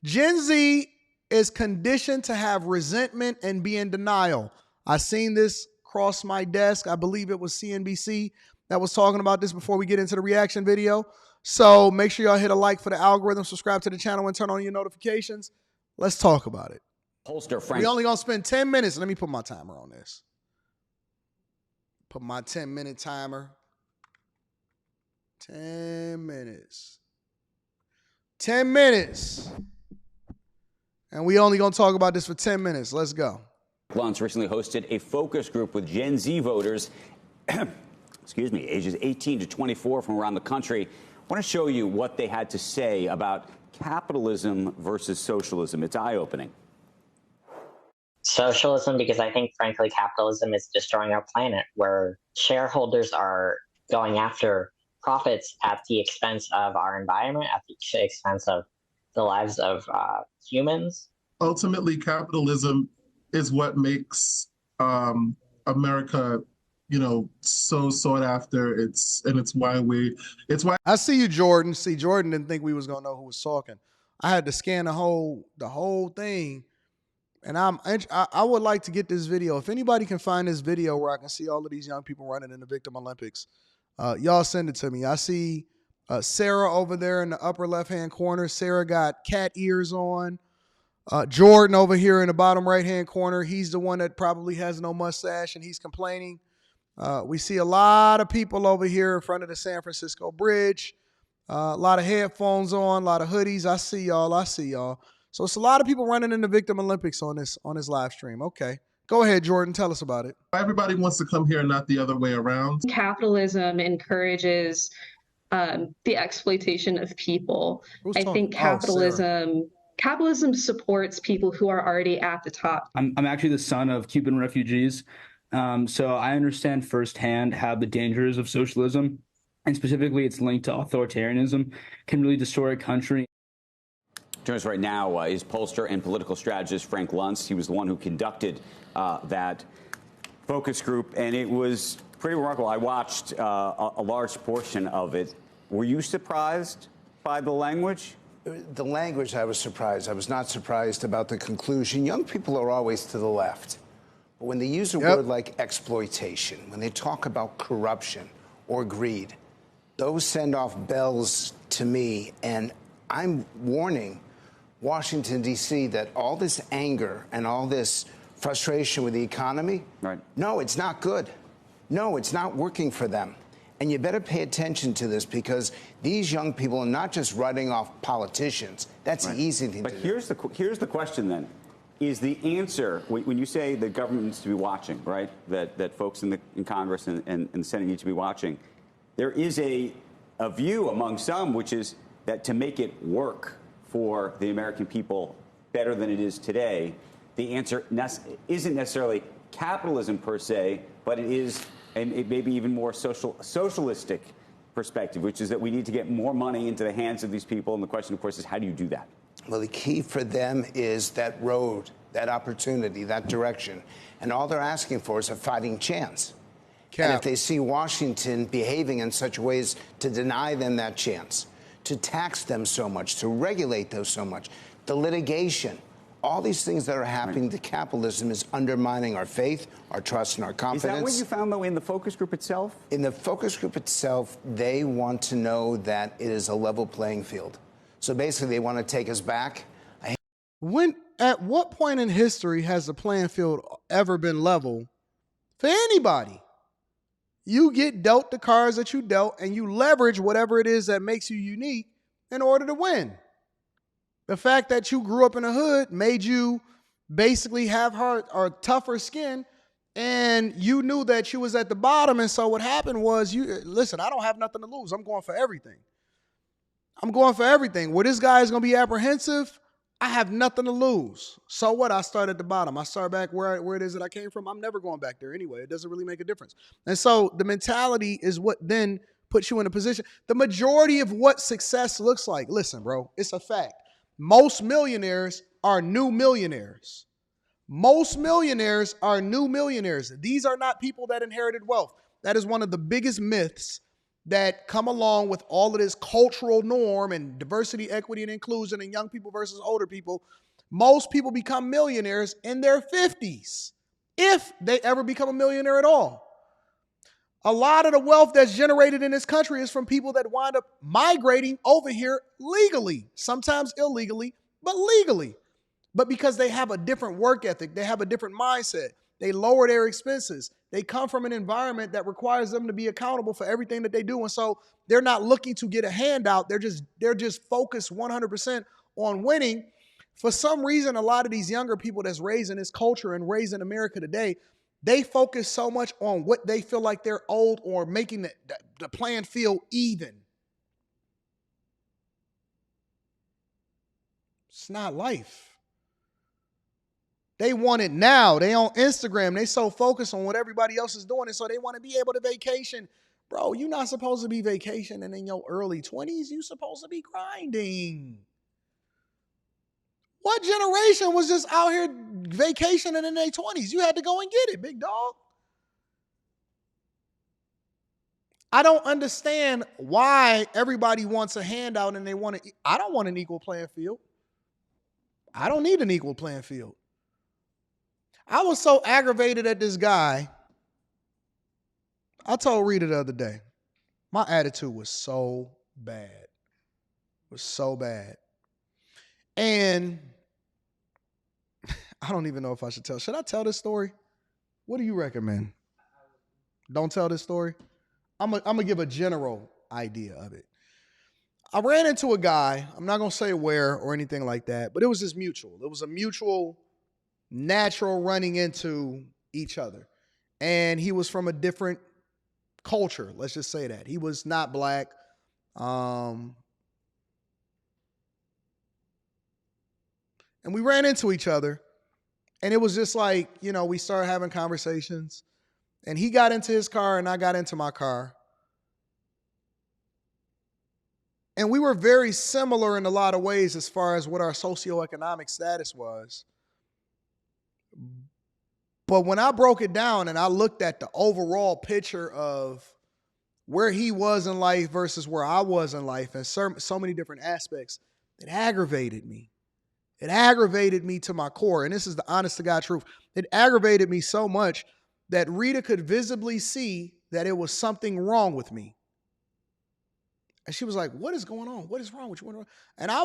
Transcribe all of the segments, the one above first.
Gen Z is conditioned to have resentment and be in denial. I seen this cross my desk. I believe it was CNBC that was talking about this before we get into the reaction video. So make sure y'all hit a like for the algorithm, subscribe to the channel, and turn on your notifications. Let's talk about it. Pollster Frank. We only gonna spend 10 minutes. Let me put my timer on this. Put my 10-minute timer. 10 minutes. 10 minutes. And we only gonna talk about this for 10 minutes. Let's go. Luntz recently hosted a focus group with Gen Z voters, excuse me, ages 18 to 24 from around the country. I want to show you what they had to say about capitalism versus socialism. It's eye-opening. Socialism, because I think, frankly, capitalism is destroying our planet, where shareholders are going after profits at the expense of our environment, at the expense of the lives of humans. Ultimately, capitalism is what makes America, so sought after. It's why I see you, Jordan. See, Jordan didn't think we was gonna know who was talking. I had to scan the whole thing. And I would like to get this video. If anybody can find this video where I can see all of these young people running in the Victim Olympics, y'all send it to me. I see Sarah over there in the upper left-hand corner. Sarah got cat ears on. Jordan over here in the bottom right-hand corner. He's the one that probably has no mustache and he's complaining. We see a lot of people over here in front of the San Francisco Bridge. A lot of headphones on, a lot of hoodies. I see y'all. So it's a lot of people running in the Victim Olympics on this live stream. Okay. Go ahead, Jordan. Tell us about it. Everybody wants to come here, not the other way around. Capitalism encourages the exploitation of people. I think capitalism supports people who are already at the top. I'm actually the son of Cuban refugees. So I understand firsthand how the dangers of socialism, and specifically its link to authoritarianism, can really destroy a country. Joining us right now is pollster and political strategist Frank Luntz. He was the one who conducted that focus group, and it was pretty remarkable. I watched a large portion of it. Were you surprised by the language? The language, I was surprised. I was not surprised about the conclusion. Young people are always to the left. But when they use a word like exploitation, when they talk about corruption or greed, those send off bells to me, and I'm warning Washington, D.C., that all this anger and all this frustration with the economy, no, it's not good. No, it's not working for them. And you better pay attention to this, because these young people are not just writing off politicians. That's the easy thing to do. But here's the question then. Is the answer, when you say the government needs to be watching, right, that folks in Congress and the Senate need to be watching, there is a view among some, which is that to make it work for the American people better than it is today, the answer isn't necessarily capitalism per se, but it is, and it may be even more socialistic perspective, which is that we need to get more money into the hands of these people. And the question, of course, is how do you do that? Well, the key for them is that road, that opportunity, that direction. And all they're asking for is a fighting chance. And if they see Washington behaving in such ways to deny them that chance, to tax them so much, to regulate those so much, the litigation, all these things that are happening to capitalism is undermining our faith, our trust, and our confidence. Is that what you found, though, in the focus group itself? In the focus group itself, they want to know that it is a level playing field. So basically, they want to take us back. At what point in history has the playing field ever been level for anybody? You get dealt the cards that you dealt, and you leverage whatever it is that makes you unique in order to win. The fact that you grew up in the hood made you basically have hard or tougher skin, and you knew that you was at the bottom. And so what happened was, listen, I don't have nothing to lose. I'm going for everything. Where this guy is going to be apprehensive, I have nothing to lose. So what? I start at the bottom. I start back where it is that I came from. I'm never going back there anyway. It doesn't really make a difference. And so the mentality is what then puts you in a position. The majority of what success looks like, listen, bro, it's a fact. Most millionaires are new millionaires. Most millionaires are new millionaires. These are not people that inherited wealth. That is one of the biggest myths that come along with all of this cultural norm and diversity, equity, and inclusion and young people versus older people, most people become millionaires in their 50s, if they ever become a millionaire at all. A lot of the wealth that's generated in this country is from people that wind up migrating over here legally, sometimes illegally, but legally. But because they have a different work ethic, they have a different mindset, they lower their expenses, they come from an environment that requires them to be accountable for everything that they do. And so they're not looking to get a handout. They're just focused 100% on winning. For some reason, a lot of these younger people that's raised in this culture and raised in America today, they focus so much on what they feel like they're owed or making the playing field even. It's not life. They want it now. They on Instagram. They so focused on what everybody else is doing, and so they want to be able to vacation. Bro, you're not supposed to be vacationing in your early 20s. You're supposed to be grinding. What generation was just out here vacationing in their 20s? You had to go and get it, big dog. I don't understand why everybody wants a handout and they want to. I don't want an equal playing field. I don't need an equal playing field. I was so aggravated at this guy. I told Rita the other day, my attitude was so bad. It was so bad. And I don't even know if I should tell. Should I tell this story? What do you recommend? Don't tell this story? I'm going to give a general idea of it. I ran into a guy. I'm not going to say where or anything like that, but it was just mutual. It was a mutual, natural running into each other. And he was from a different culture. Let's just say that. He was not black. And we ran into each other. And it was just like, we started having conversations. And he got into his car and I got into my car. And we were very similar in a lot of ways as far as what our socioeconomic status was. But when I broke it down and I looked at the overall picture of where he was in life versus where I was in life and so many different aspects, it aggravated me. It aggravated me to my core. And this is the honest to God truth. It aggravated me so much that Rita could visibly see that it was something wrong with me. And she was like, what is going on? What is wrong with you? And I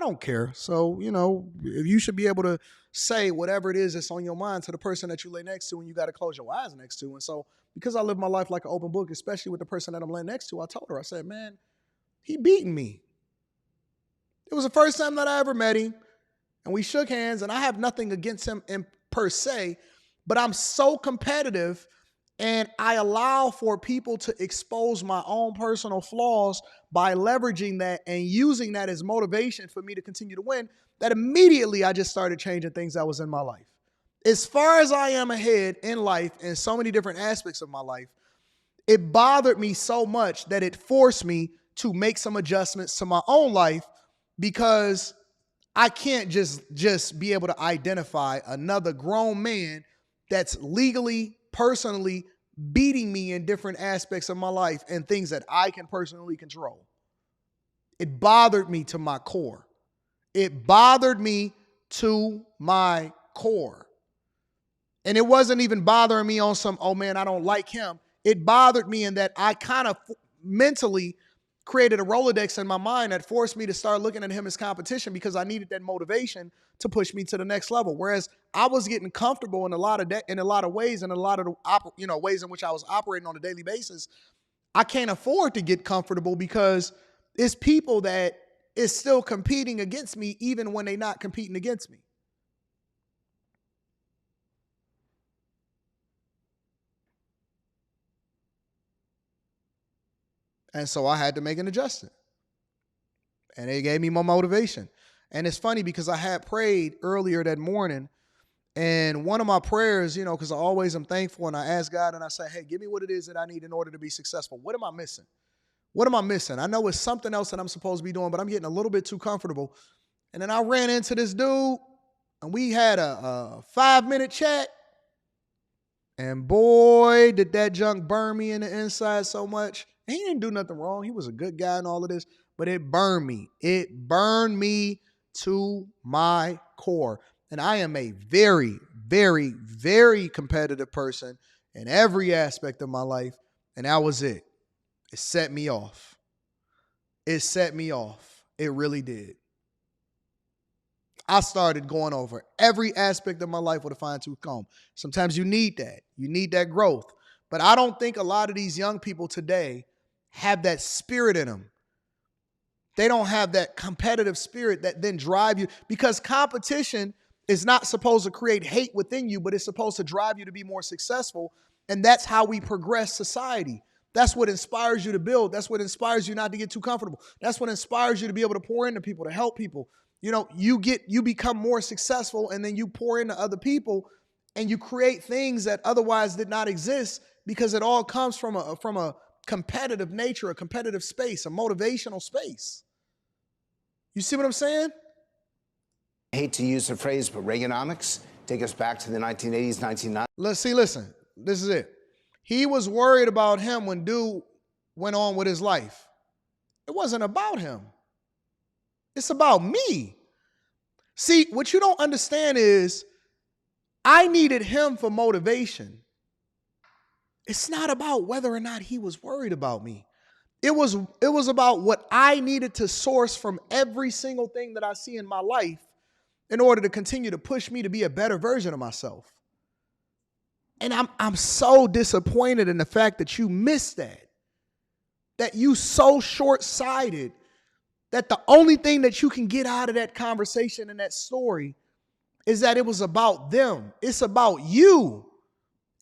don't care. So, if you should be able to say whatever it is that's on your mind to the person that you lay next to and you got to close your eyes next to. And so because I live my life like an open book, especially with the person that I'm laying next to, I told her, I said, man, he beating me. It was the first time that I ever met him. And we shook hands, and I have nothing against him per se, but I'm so competitive, and I allow for people to expose my own personal flaws by leveraging that and using that as motivation for me to continue to win, that immediately I just started changing things that was in my life. As far as I am ahead in life in so many different aspects of my life, it bothered me so much that it forced me to make some adjustments to my own life because I can't just be able to identify another grown man that's legally, personally beating me in different aspects of my life and things that I can personally control. It bothered me to my core. It bothered me to my core. And it wasn't even bothering me on some, oh man, I don't like him. It bothered me in that I kind of mentally created a Rolodex in my mind that forced me to start looking at him as competition because I needed that motivation to push me to the next level. Whereas I was getting comfortable in a lot of ways, and a lot of the ways in which I was operating on a daily basis. I can't afford to get comfortable because it's people that is still competing against me even when they're not competing against me. And so I had to make an adjustment. And it gave me more motivation. And it's funny because I had prayed earlier that morning. And one of my prayers, because I always am thankful, and I ask God and I say, hey, give me what it is that I need in order to be successful. What am I missing? What am I missing? I know it's something else that I'm supposed to be doing, but I'm getting a little bit too comfortable. And then I ran into this dude, and we had a 5-minute chat. And boy, did that junk burn me in the inside so much. And he didn't do nothing wrong. He was a good guy and all of this, but it burned me. It burned me to my core. And I am a very, very, very competitive person in every aspect of my life. And that was it. It set me off. It set me off. It really did. I started going over every aspect of my life with a fine-tooth comb. Sometimes you need that. You need that growth. But I don't think a lot of these young people today have that spirit in them. They don't have that competitive spirit that then drive you, because competition is not supposed to create hate within you, but it's supposed to drive you to be more successful. And that's how we progress society. That's what inspires you to build. That's what inspires you not to get too comfortable. That's what inspires you to be able to pour into people, to help people. You know, you become more successful, and then you pour into other people, and you create things that otherwise did not exist, because it all comes from a competitive nature, a competitive space, a motivational space. You see what I'm saying? I hate to use the phrase, but Reaganomics take us back to the 1980s, 1990s. Listen, this is it. He was worried about him when dude went on with his life. It wasn't about him. It's about me. See, what you don't understand is I needed him for motivation. It's not about whether or not he was worried about me. It was about what I needed to source from every single thing that I see in my life in order to continue to push me to be a better version of myself. And I'm so disappointed in the fact that you missed that you so short-sighted that the only thing that you can get out of that conversation and that story is that it was about them. It's about you.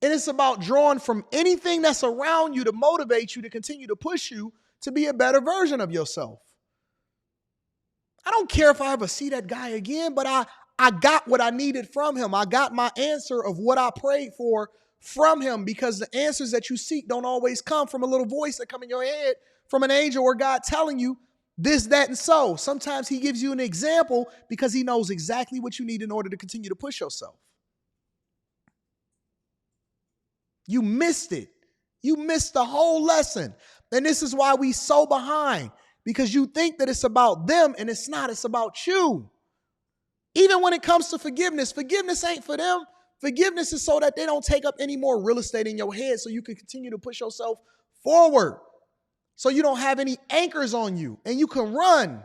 And it's about drawing from anything that's around you to motivate you, to continue to push you to be a better version of yourself. I don't care if I ever see that guy again, but I got what I needed from him. I got my answer of what I prayed for from him, because the answers that you seek don't always come from a little voice that come in your head from an angel or God telling you this, that, and so. Sometimes he gives you an example because he knows exactly what you need in order to continue to push yourself. You missed it. You missed the whole lesson. And this is why we so behind, because you think that it's about them, and it's not. It's about you. Even when it comes to forgiveness, forgiveness ain't for them. Forgiveness is so that they don't take up any more real estate in your head, so you can continue to push yourself forward, so you don't have any anchors on you and you can run.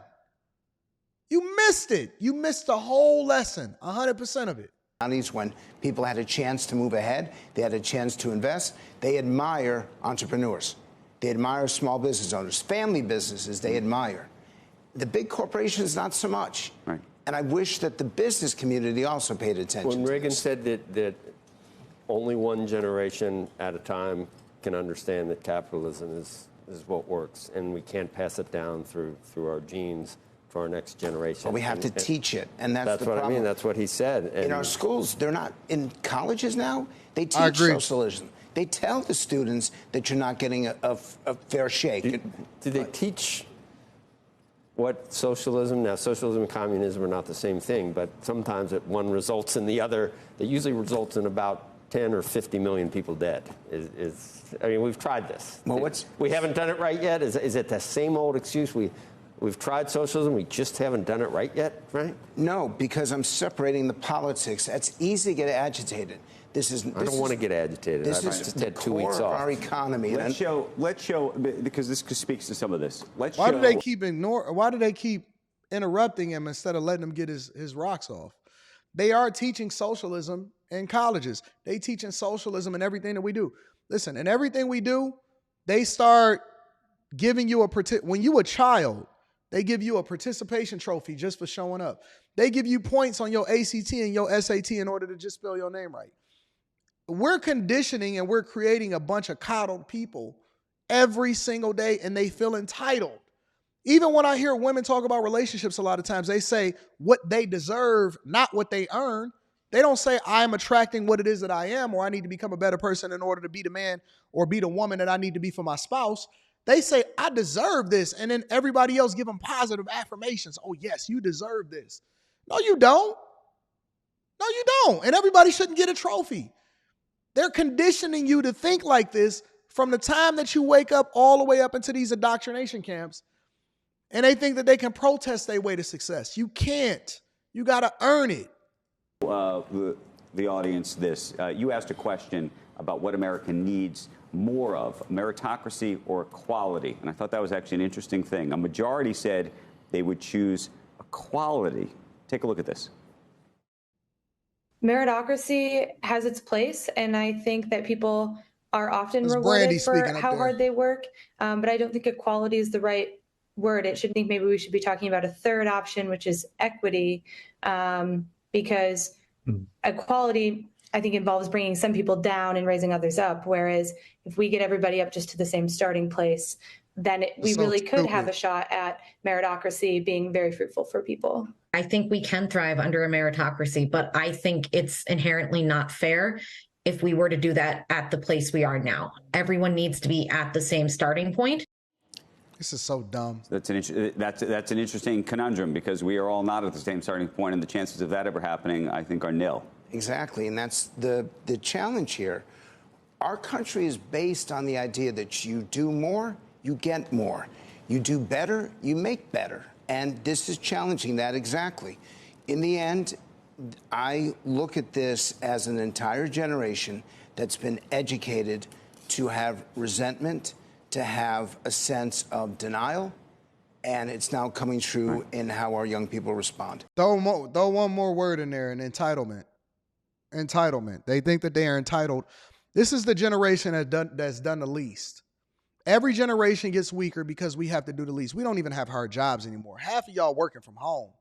You missed it. You missed the whole lesson, 100% of it. When people had a chance to move ahead, they had a chance to invest. They admire entrepreneurs. They admire small business owners, family businesses they admire. The big corporations, not so much. Right. And I wish that the business community also paid attention. When to Reagan this. said that only one generation at a time can understand that capitalism is what works, and we can't pass it down through our genes to our next generation. But we have to teach it, and that's the what problem. I mean. That's what he said. And in our schools, they're not in colleges now. They teach socialism. They tell the students that you're not getting a fair shake. Do they teach what socialism? Now, socialism and communism are not the same thing, but sometimes one results in the other. That usually results in about 10 or 50 million people dead. I mean, we've tried this. Well, we haven't done it right yet? Is it the same old excuse? We've tried socialism, we just haven't done it right yet, right? No, because I'm separating the politics. That's easy to get agitated. I don't want to get agitated. This I is just the had 2 core weeks of off. our economy. Let's show, because this speaks to some of this. Why do they keep why do they keep interrupting him instead of letting him get his rocks off? They are teaching socialism in colleges. They teaching socialism in everything that we do. Listen, in everything we do, they start giving you when you a child, they give you a participation trophy just for showing up. They give you points on your ACT and your SAT in order to just spell your name right. We're conditioning and we're creating a bunch of coddled people every single day, and they feel entitled. Even when I hear women talk about relationships, a lot of times they say what they deserve, not what they earn. They don't say I'm attracting what it is that I am, or I need to become a better person in order to be the man or be the woman that I need to be for my spouse. They say, I deserve this. And then everybody else give them positive affirmations. Oh, yes, you deserve this. No, you don't. No, you don't. And everybody shouldn't get a trophy. They're conditioning you to think like this from the time that you wake up all the way up into these indoctrination camps, and they think that they can protest their way to success. You can't. You got to earn it. The audience this. You asked a question about what America needs more of, meritocracy or equality. And I thought that was actually an interesting thing. A majority said they would choose equality. Take a look at this. Meritocracy has its place, and I think that people are often rewarded for how hard they work. But I don't think equality is the right word. I think maybe we should be talking about a third option, which is equity, because equality, I think, involves bringing some people down and raising others up. Whereas if we get everybody up just to the same starting place, then we really could have a shot at meritocracy being very fruitful for people. I think we can thrive under a meritocracy, but I think it's inherently not fair if we were to do that at the place we are now. Everyone needs to be at the same starting point. This is so dumb. That's an interesting conundrum, because we are all not at the same starting point, and the chances of that ever happening, I think, are nil. Exactly, and that's the challenge here. Our country is based on the idea that you do more, you get more. You do better, you make better. And this is challenging that exactly. In the end, I look at this as an entire generation that's been educated to have resentment, to have a sense of denial, and it's now coming true in how our young people respond. Throw one more word in there, an entitlement. Entitlement. They think that they are entitled. This is the generation that's done the least. Every generation gets weaker because we have to do the least. We don't even have hard jobs anymore. Half of y'all working from home.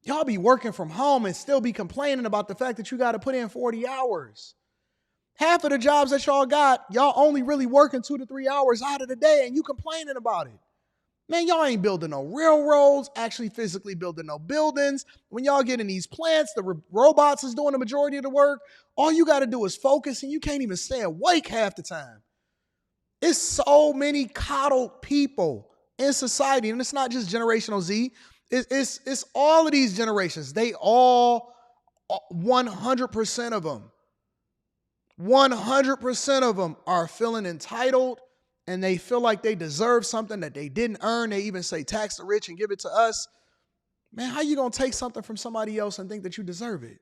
Y'all be working from home and still be complaining about the fact that you got to put in 40 hours. Half of the jobs that y'all got, y'all only really working 2 to 3 hours out of the day, and you complaining about it. Man, y'all ain't building no railroads, actually physically building no buildings. When y'all get in these plants, the robots is doing the majority of the work. All you got to do is focus, and you can't even stay awake half the time. It's so many coddled people in society, and it's not just generational Z. It's all of these generations. They all, 100% of them, 100% of them are feeling entitled, and they feel like they deserve something that they didn't earn. They even say tax the rich and give it to us. Man, how you gonna take something from somebody else and think that you deserve it?